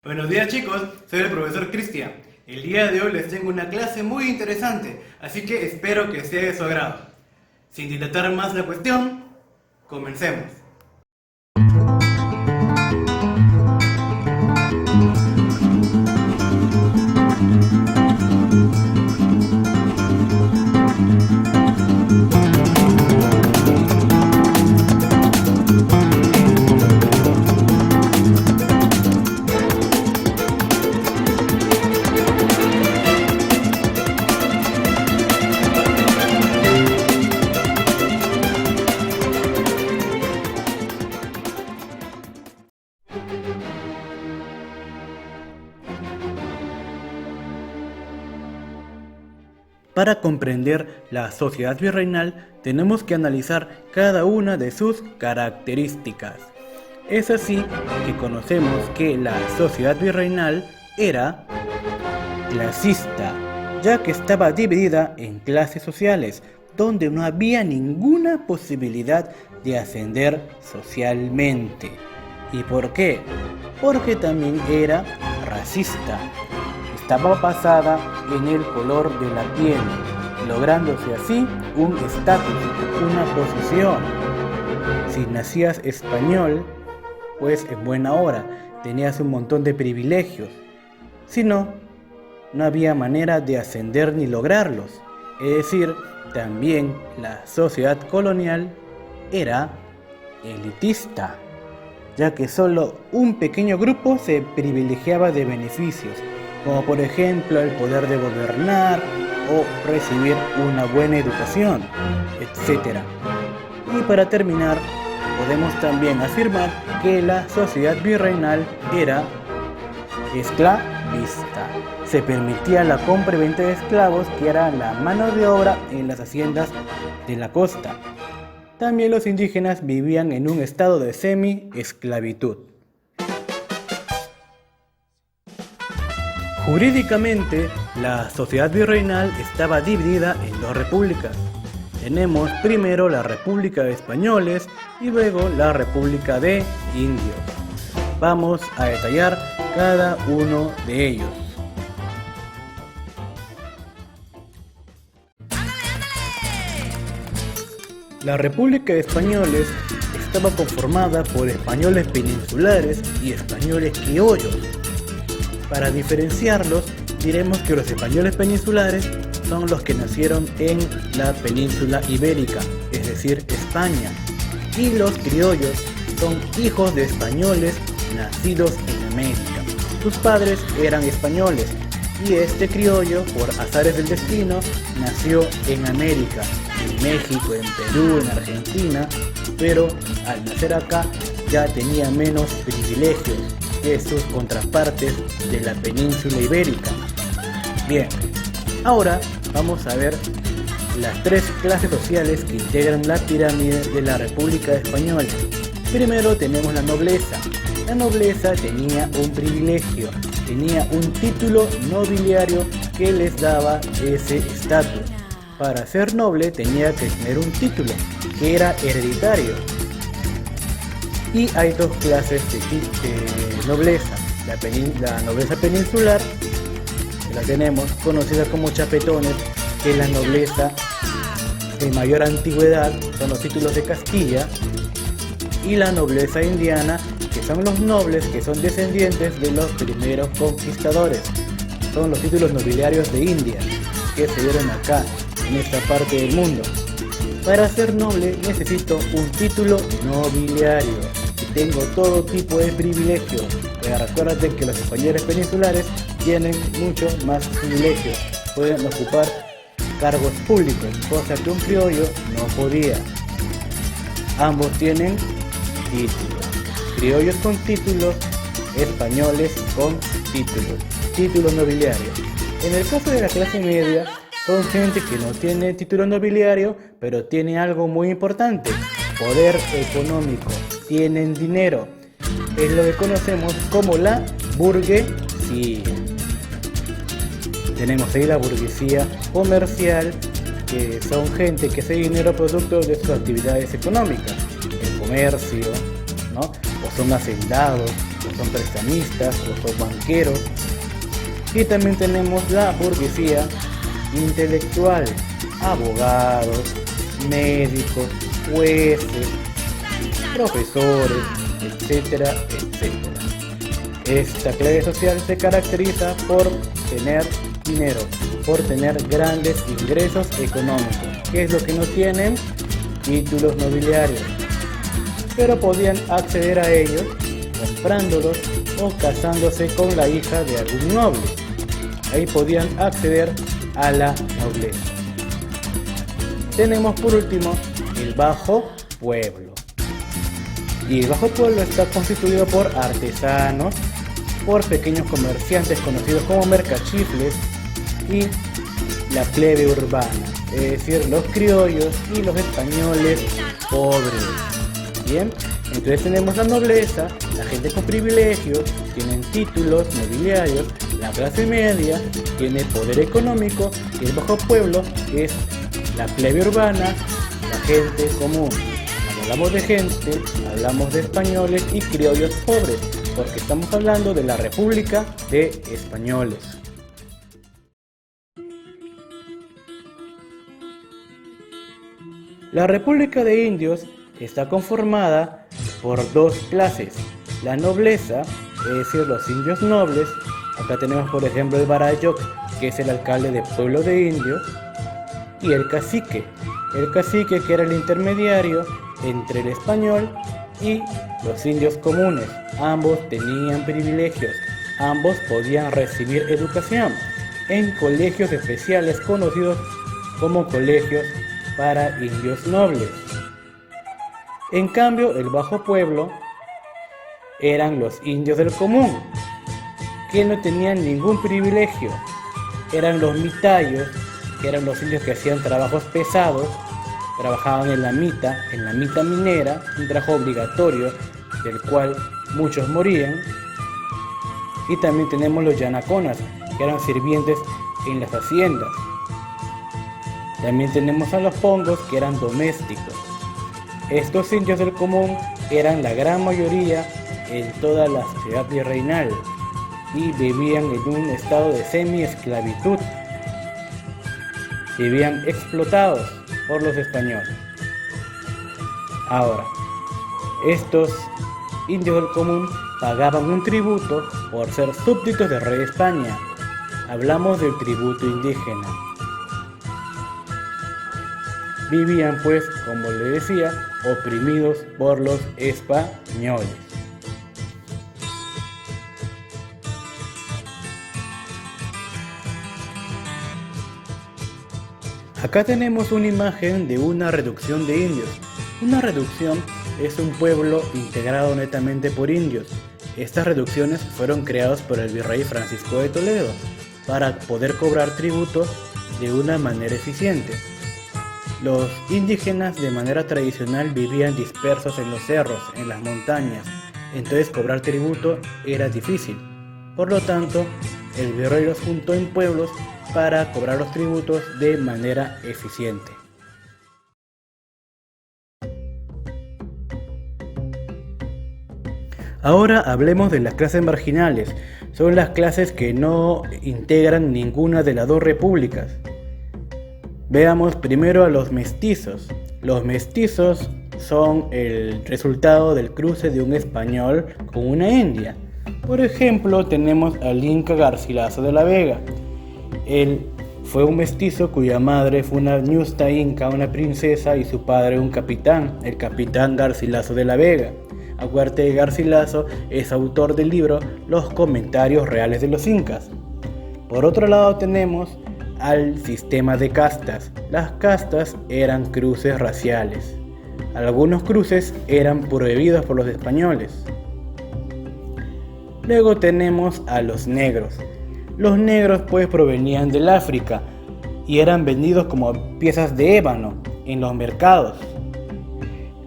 Buenos días chicos, soy el profesor Cristian. El día de hoy les tengo una clase muy interesante, así que espero que sea de su agrado. Sin dilatar más la cuestión, comencemos. Para comprender la sociedad virreinal tenemos que analizar cada una de sus características. Es así que conocemos que la sociedad virreinal era clasista, ya que estaba dividida en clases sociales, donde no había ninguna posibilidad de ascender socialmente. ¿Y por qué? Porque también era racista. Estaba basada en el color de la piel, lográndose así un estatus, una posición. Si nacías español, pues en buena hora, tenías un montón de privilegios. Si no, no había manera de ascender ni lograrlos. Es decir, también la sociedad colonial era elitista, ya que solo un pequeño grupo se privilegiaba de beneficios, como por ejemplo el poder de gobernar o recibir una buena educación, etc. Y para terminar, podemos también afirmar que la sociedad virreinal era esclavista. Se permitía la compra y venta de esclavos, que era la mano de obra en las haciendas de la costa. También los indígenas vivían en un estado de semi-esclavitud. Jurídicamente, la sociedad virreinal estaba dividida en dos repúblicas. Tenemos primero la República de Españoles y luego la República de Indios. Vamos a detallar cada uno de ellos. La República de Españoles estaba conformada por españoles peninsulares y españoles criollos. Para diferenciarlos, diremos que los españoles peninsulares son los que nacieron en la península ibérica, es decir, España, y los criollos son hijos de españoles nacidos en América. Sus padres eran españoles y este criollo, por azares del destino, nació en América, en México, en Perú, en Argentina, pero al nacer acá ya tenía menos privilegios que sus contrapartes de la península ibérica. Bien, ahora vamos a ver las tres clases sociales que integran la pirámide de la República Española. Primero tenemos la nobleza. La nobleza tenía un privilegio, tenía un título nobiliario que les daba ese estatus. Para ser noble tenía que tener un título, que era hereditario. Y hay dos clases de nobleza. La nobleza peninsular, que la tenemos, conocida como chapetones, que es la nobleza de mayor antigüedad, son los títulos de Castilla. Y la nobleza indiana, que son los nobles que son descendientes de los primeros conquistadores. Son los títulos nobiliarios de India, que se dieron acá, en esta parte del mundo. Para ser noble necesito un título nobiliario. Tengo todo tipo de privilegios. Pero recuérdate que los españoles peninsulares tienen mucho más privilegios. Pueden ocupar cargos públicos, cosa que un criollo no podía. Ambos tienen títulos. Criollos con títulos, españoles con títulos nobiliarios. En el caso de la clase media, son gente que no tiene título nobiliario, pero tiene algo muy importante: poder económico. Tienen dinero. Es lo que conocemos como la burguesía. Tenemos ahí la burguesía comercial, que son gente que hace dinero producto de sus actividades economicas, el comercio, ¿no? O son hacendados, o son prestamistas o son banqueros. Y también tenemos la burguesía intelectual, abogados, médicos, jueces, profesores, etcétera, etcétera. Esta clase social se caracteriza por tener dinero, por tener grandes ingresos económicos. ¿Qué es lo que no tienen? Títulos nobiliarios. Pero podían acceder a ellos comprándolos o casándose con la hija de algún noble. Ahí podían acceder a la nobleza. Tenemos por último el bajo pueblo. Y el bajo pueblo está constituido por artesanos, por pequeños comerciantes conocidos como mercachifles y la plebe urbana, es decir, los criollos y los españoles pobres. Bien, entonces tenemos la nobleza, la gente con privilegios, tienen títulos nobiliarios, la clase media tiene poder económico y el bajo pueblo es la plebe urbana, la gente común. Cuando hablamos de gente, hablamos de españoles y criollos pobres, porque estamos hablando de la República de Españoles. La República de Indios está conformada por dos clases, la nobleza, es decir, los indios nobles. Acá tenemos por ejemplo el Barayoc, que es el alcalde del pueblo de indios, y el cacique que era el intermediario entre el español y los indios comunes. Ambos tenían privilegios, ambos podían recibir educación en colegios especiales conocidos como colegios para indios nobles. En cambio, el bajo pueblo eran los indios del común, que no tenían ningún privilegio. Eran los mitayos, que eran los indios que hacían trabajos pesados, trabajaban en la mita minera, un trabajo obligatorio del cual muchos morían. Y también tenemos los yanaconas, que eran sirvientes en las haciendas. También tenemos a los pongos, que eran domésticos. Estos indios del común eran la gran mayoría en toda la sociedad virreinal y vivían en un estado de semi-esclavitud. Vivían explotados por los españoles. Ahora, estos indios del común pagaban un tributo por ser súbditos del rey de España. Hablamos del tributo indígena. Vivían pues, como le decía, oprimidos por los españoles. Acá tenemos una imagen de una reducción de indios. Una reducción es un pueblo integrado netamente por indios. Estas reducciones fueron creadas por el virrey Francisco de Toledo para poder cobrar tributo de una manera eficiente. Los indígenas de manera tradicional vivían dispersos en los cerros, en las montañas, entonces cobrar tributo era difícil. Por lo tanto, el virrey los juntó en pueblos para cobrar los tributos de manera eficiente. Ahora hablemos de las clases marginales. Son las clases que no integran ninguna de las dos repúblicas. Veamos primero a los mestizos. Los mestizos son el resultado del cruce de un español con una india. Por ejemplo, tenemos al Inca Garcilaso de la Vega. Él fue un mestizo cuya madre fue una ñusta inca, una princesa, y su padre un capitán, el capitán Garcilaso de la Vega. Acuérdate que Garcilaso es autor del libro Los Comentarios Reales de los Incas. Por otro lado tenemos al sistema de castas. Las castas eran cruces raciales. Algunos cruces eran prohibidos por los españoles. Luego tenemos a los negros. Los negros pues provenían del África y eran vendidos como piezas de ébano en los mercados.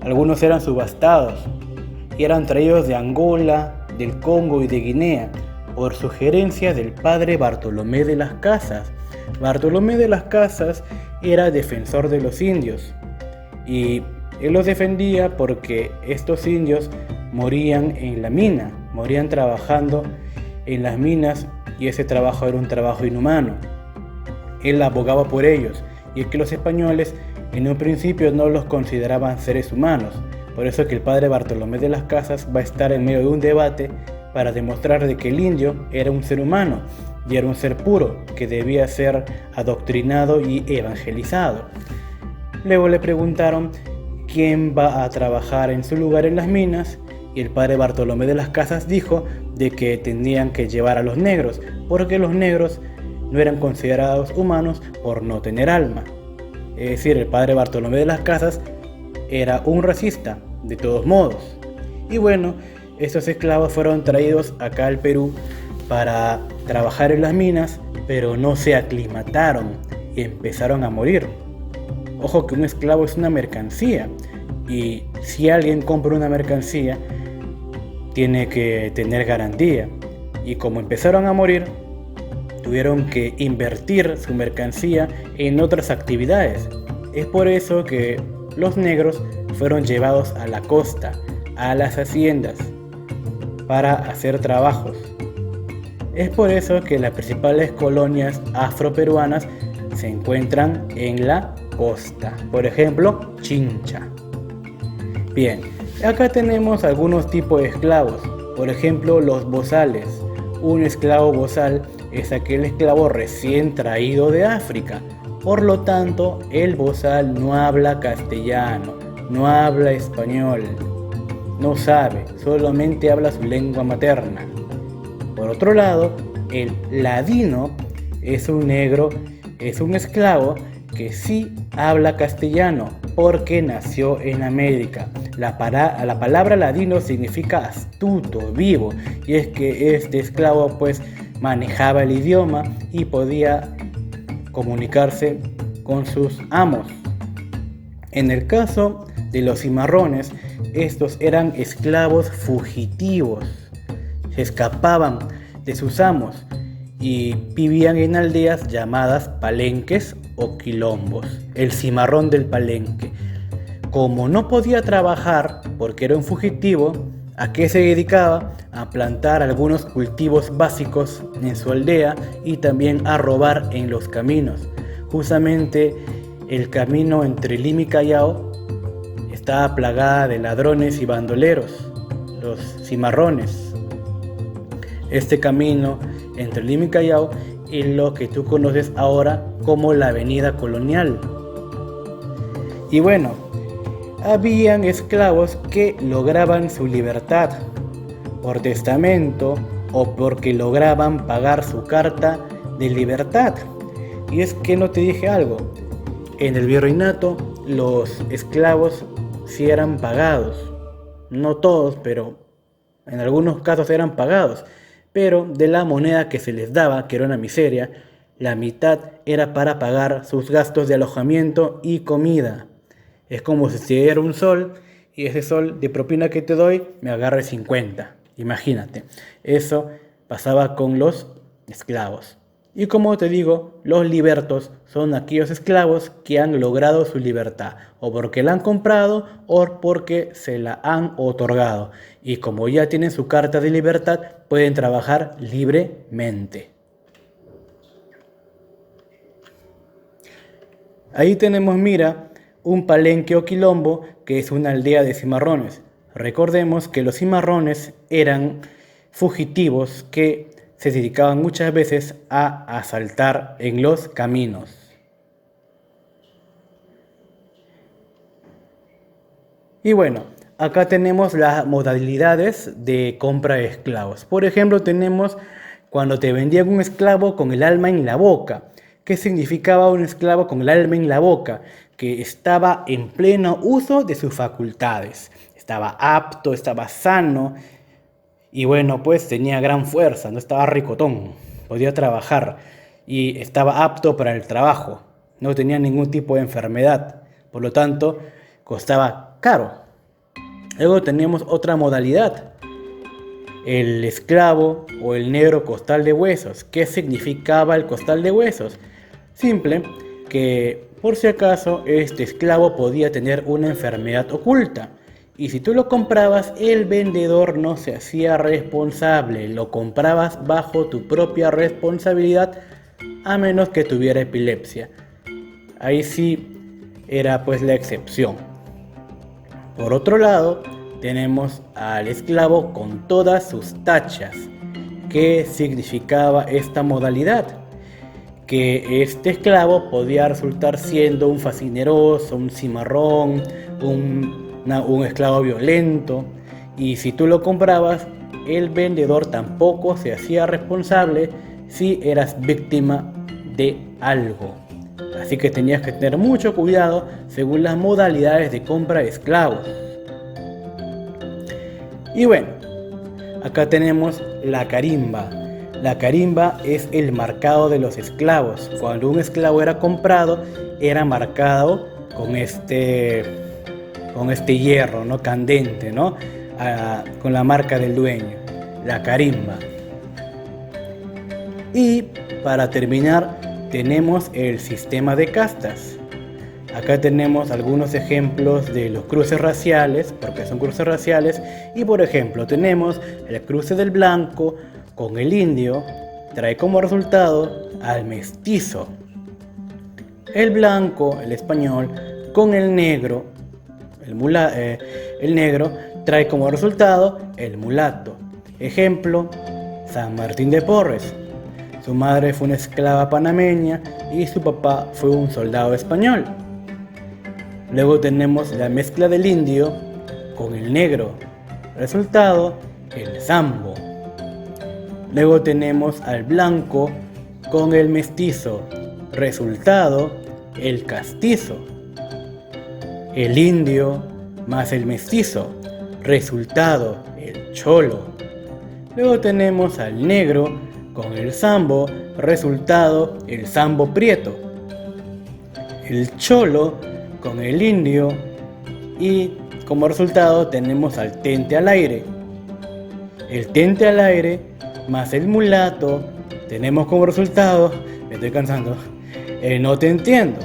Algunos eran subastados y eran traídos de Angola, del Congo y de Guinea por sugerencia del padre Bartolomé de las Casas. Bartolomé de las Casas era defensor de los indios y él los defendía porque estos indios morían en la mina. morían trabajando en las minas y ese trabajo era un trabajo inhumano. Él abogaba por ellos y es que los españoles en un principio no los consideraban seres humanos. Por eso que el padre Bartolomé de las Casas va a estar en medio de un debate para demostrar de que el indio era un ser humano y era un ser puro que debía ser adoctrinado y evangelizado. Luego le preguntaron quién va a trabajar en su lugar en las minas y el padre Bartolomé de las Casas dijo de que tenían que llevar a los negros porque los negros no eran considerados humanos por no tener alma. Es decir, el padre Bartolomé de las Casas era un racista, de todos modos. Y bueno, estos esclavos fueron traídos acá al Perú para trabajar en las minas, pero no se aclimataron y empezaron a morir. Ojo que un esclavo es una mercancía y si alguien compra una mercancía, tiene que tener garantía. Y como empezaron a morir, tuvieron que invertir su mercancía en otras actividades. Es por eso que los negros fueron llevados a la costa, a las haciendas, para hacer trabajos. Es por eso que las principales colonias afroperuanas se encuentran en la costa. Por ejemplo, Chincha. Bien, acá tenemos algunos tipos de esclavos. Por ejemplo, los bozales. Un esclavo bozal es aquel esclavo recién traído de África. Por lo tanto, el bozal no habla castellano, no habla español, no sabe, solamente habla su lengua materna. Por otro lado, el ladino es un negro, es un esclavo que sí habla castellano porque nació en América. La palabra ladino significa astuto, vivo, y es que este esclavo pues manejaba el idioma y podía comunicarse con sus amos. En el caso de los cimarrones, estos eran esclavos fugitivos, se escapaban de sus amos y vivían en aldeas llamadas palenques o quilombos. El cimarrón del palenque, como no podía trabajar porque era un fugitivo, ¿a qué se dedicaba? A plantar algunos cultivos básicos en su aldea y también a robar en los caminos. Justamente el camino entre Lima y Callao estaba plagada de ladrones y bandoleros, los cimarrones. Este camino entre Lima y Callao es lo que tú conoces ahora como la Avenida Colonial. Y bueno, habían esclavos que lograban su libertad por testamento o porque lograban pagar su carta de libertad. Y es que no te dije algo, en el virreinato los esclavos sí eran pagados, no todos, pero en algunos casos eran pagados, pero de la moneda que se les daba, que era una miseria, la mitad era para pagar sus gastos de alojamiento y comida. Es como si te diera un sol y ese sol de propina que te doy me agarre 50. Imagínate, eso pasaba con los esclavos. Y como te digo, los libertos son aquellos esclavos que han logrado su libertad, o porque la han comprado o porque se la han otorgado. Y como ya tienen su carta de libertad, pueden trabajar libremente. Ahí tenemos, mira, un palenque o quilombo, que es una aldea de cimarrones. Recordemos que los cimarrones eran fugitivos que se dedicaban muchas veces a asaltar en los caminos. Y bueno, acá tenemos las modalidades de compra de esclavos. Por ejemplo, tenemos cuando te vendían un esclavo con el alma en la boca. ¿Qué significaba un esclavo con el alma en la boca? Que estaba en pleno uso de sus facultades. Estaba apto, estaba sano y bueno, pues tenía gran fuerza, no estaba ricotón, podía trabajar y estaba apto para el trabajo. No tenía ningún tipo de enfermedad, por lo tanto, costaba caro. Luego teníamos otra modalidad, el esclavo o el negro costal de huesos. ¿Qué significaba el costal de huesos? Simple, que por si acaso este esclavo podía tener una enfermedad oculta Y si tú lo comprabas, el vendedor no se hacía responsable, lo comprabas bajo tu propia responsabilidad, a menos que tuviera epilepsia. Ahí sí era pues la excepción. Por otro lado, tenemos al esclavo con todas sus tachas. ¿Qué significaba esta modalidad? Que este esclavo podía resultar siendo un facineroso, un cimarrón, un esclavo violento, y si tú lo comprabas, el vendedor tampoco se hacía responsable si eras víctima de algo. Así que tenías que tener mucho cuidado según las modalidades de compra de esclavos. Y bueno, acá tenemos la carimba. La carimba es el marcado de los esclavos. Cuando un esclavo era comprado, era marcado con este hierro, ¿no? Candente, ¿no? Con la marca del dueño, la carimba. Y para terminar, tenemos el sistema de castas. Acá tenemos algunos ejemplos de los cruces raciales, porque son cruces raciales, y por ejemplo tenemos el cruce del blanco con el indio, trae como resultado al mestizo. El blanco, el español, con el negro, el negro, trae como resultado el mulato. Ejemplo, San Martín de Porres. Su madre fue una esclava panameña y su papá fue un soldado español. Luego tenemos la mezcla del indio con el negro. Resultado, el zambo. Luego tenemos al blanco con el mestizo. Resultado, el castizo. El indio más el mestizo. Resultado, el cholo. Luego tenemos al negro con el zambo. Resultado, el zambo prieto. El cholo con el indio, y como resultado tenemos al tente al aire. El tente al aire más el mulato, tenemos como resultado, me estoy cansando, el no te entiendo.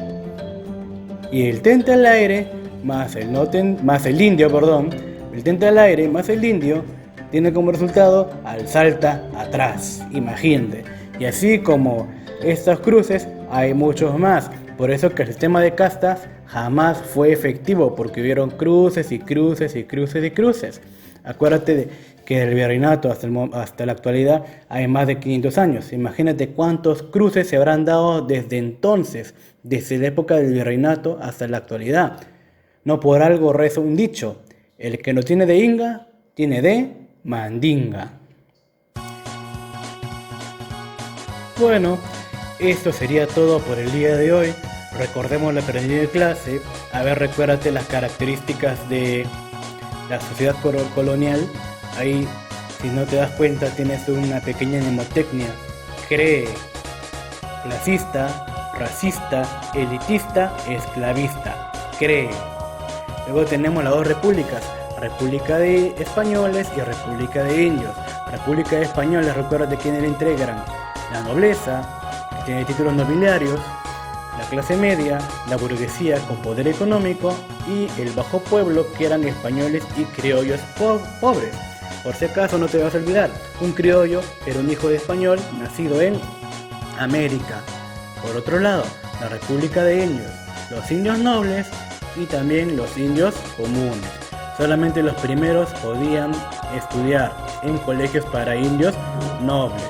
Y el tente al aire más el indio, el tente al aire más el indio tiene como resultado al salta atrás, imagínate. Y así como estos cruces hay muchos más. Por eso que el sistema de castas jamás fue efectivo, porque hubieron cruces y cruces y cruces y cruces. Acuérdate que del virreinato hasta la actualidad hay más de 500 años. Imagínate cuántos cruces se habrán dado desde entonces, desde la época del virreinato hasta la actualidad. No por algo reza un dicho: el que no tiene de inga, tiene de mandinga. Bueno, esto sería todo por el día de hoy. Recordemos lo aprendido de clase. A ver, recuérdate las características de la sociedad colonial. Ahí, si no te das cuenta, tienes una pequeña mnemotecnia. Cree, clasista, racista, elitista, esclavista. Cree. Luego tenemos las dos repúblicas: República de Españoles y República de Indios. República de Españoles, recuerda de quiénes la integran: la nobleza, que tiene títulos nobiliarios, la clase media, la burguesía con poder económico, y el bajo pueblo, que eran españoles y criollos pobres. Por si acaso no te vas a olvidar, un criollo era un hijo de español nacido en América. Por otro lado, la República de Indios, los indios nobles y también los indios comunes. Solamente los primeros podían estudiar en colegios para indios nobles.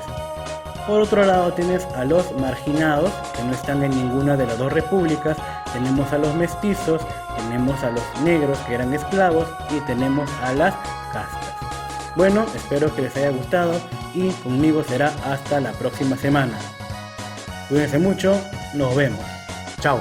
Por otro lado tienes a los marginados, que no están en ninguna de las dos repúblicas. Tenemos a los mestizos, tenemos a los negros, que eran esclavos, y tenemos a las castas. Bueno, espero que les haya gustado y conmigo será hasta la próxima semana. Cuídense mucho, nos vemos. Chao.